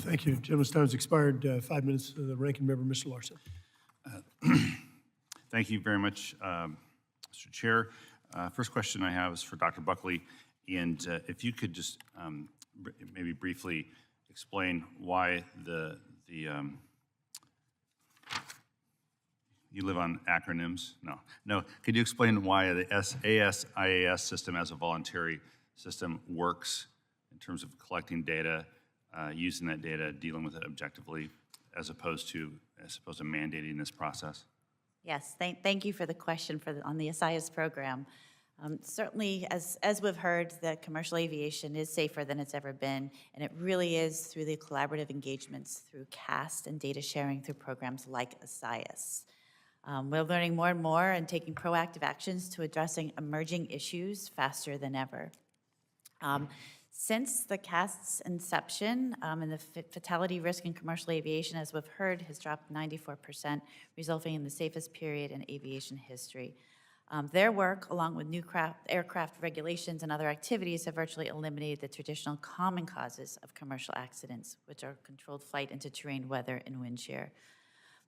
Thank you. Gentleman's time has expired. 5 minutes. The ranking member, Mr. Larsen. Thank you very much, Mr. Chair. First question I have is for Dr. Buckley, and if you could just maybe briefly explain why you live on acronyms? No. Could you explain why the ASIAS system as a voluntary system works in terms of collecting data, using that data, dealing with it objectively, as opposed to mandating this process? Yes, thank you for the question on the ASIAS program. Certainly, as we've heard, that commercial aviation is safer than it's ever been, and it really is through the collaborative engagements through CAST and data sharing through programs like ASIAS. We're learning more and more and taking proactive actions to addressing emerging issues faster than ever. Since the CAST's inception, and the fatality risk in commercial aviation, as we've heard, has dropped 94%, resulting in the safest period in aviation history. Their work, along with new aircraft regulations and other activities, have virtually eliminated the traditional common causes of commercial accidents, which are controlled flight into terrain, weather, and wind shear.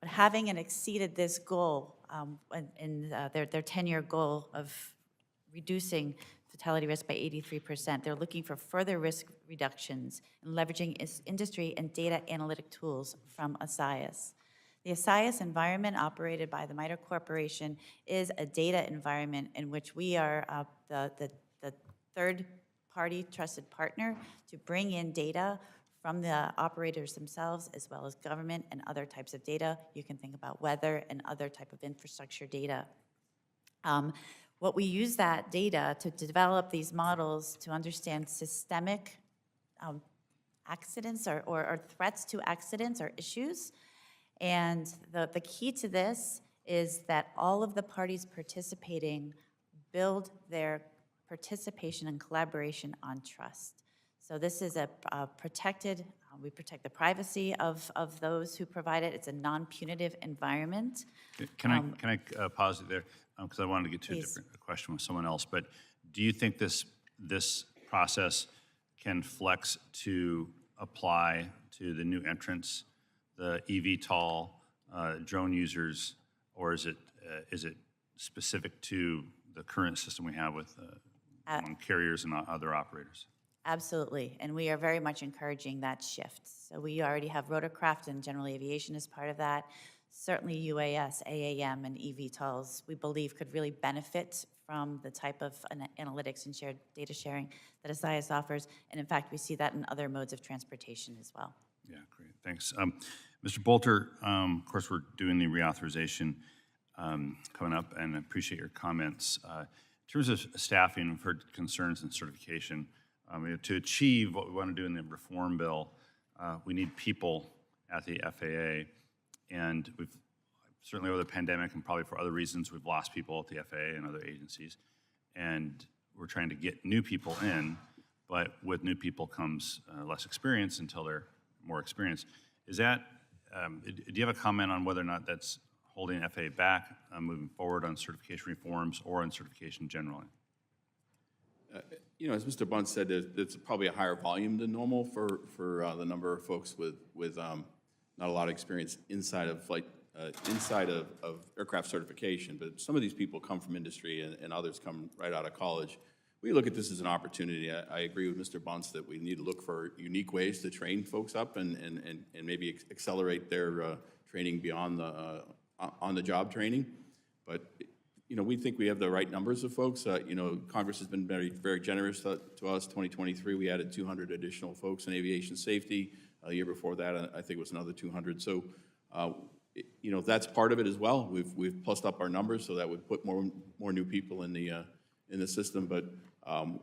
But having exceeded this goal in their 10-year goal of reducing fatality risk by 83%, they're looking for further risk reductions and leveraging industry and data analytic tools from ASIAS. The ASIAS environment operated by the MITRE Corporation is a data environment in which we are the third-party trusted partner to bring in data from the operators themselves, as well as government and other types of data. You can think about weather and other type of infrastructure data. What we use that data to develop these models to understand systemic accidents or threats to accidents or issues. And the key to this is that all of the parties participating build their participation and collaboration on trust. So this is a protected, we protect the privacy of those who provide it. It's a non-punitive environment. Can I pause it there? Because I wanted to get to a different question with someone else. But do you think this process can flex to apply to the new entrants, the eVTOL, drone users, or is it specific to the current system we have with among carriers and other operators? Absolutely, and we are very much encouraging that shift. So we already have rotorcraft and general aviation as part of that. Certainly UAS, AAM, and eVTOLs, we believe, could really benefit from the type of analytics and shared data sharing that ASIAS offers. And in fact, we see that in other modes of transportation as well. Yeah, great, thanks. Mr. Bolter, of course, we're doing the reauthorization coming up, and I appreciate your comments. In terms of staffing, we've heard concerns in certification. To achieve what we want to do in the reform bill, we need people at the FAA. And we've certainly over the pandemic and probably for other reasons, we've lost people at the FAA and other agencies. And we're trying to get new people in, but with new people comes less experience until they're more experienced. Is that, do you have a comment on whether or not that's holding FAA back moving forward on certification reforms or on certification generally? You know, as Mr. Bunce said, there's probably a higher volume than normal for the number of folks with not a lot of experience inside of flight, inside of aircraft certification. But some of these people come from industry and others come right out of college. We look at this as an opportunity. I agree with Mr. Bunce that we need to look for unique ways to train folks up and maybe accelerate their training beyond the on-the-job training. But you know, we think we have the right numbers of folks. You know, Congress has been very, very generous to us. 2023, we added 200 additional folks in aviation safety. A year before that, I think it was another 200. So, you know, that's part of it as well. We've plussed up our numbers, so that would put more new people in the system. But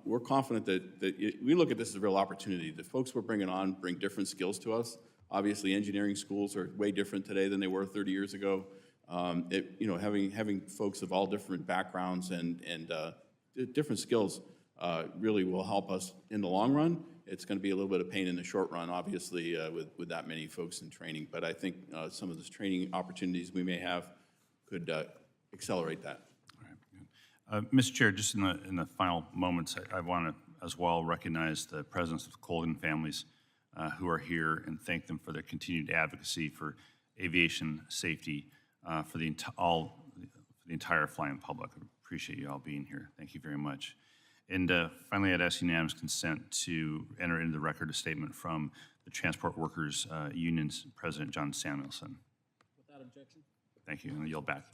we're confident that we look at this as a real opportunity. The folks we're bringing on bring different skills to us. Obviously, engineering schools are way different today than they were 30 years ago. You know, having folks of all different backgrounds and different skills really will help us in the long run. It's going to be a little bit of pain in the short run, obviously, with that many folks in training. But I think some of those training opportunities we may have could accelerate that. All right, good. Mr. Chair, just in the final moments, I want to as well recognize the presence of Colgan families who are here and thank them for their continued advocacy for aviation safety for the entire flying public. I appreciate you all being here. Thank you very much. And finally, I'd ask unanimous consent to enter into the record a statement from the Transport Workers Union's President, John Samuelson. Without objection. Thank you, and I yield back.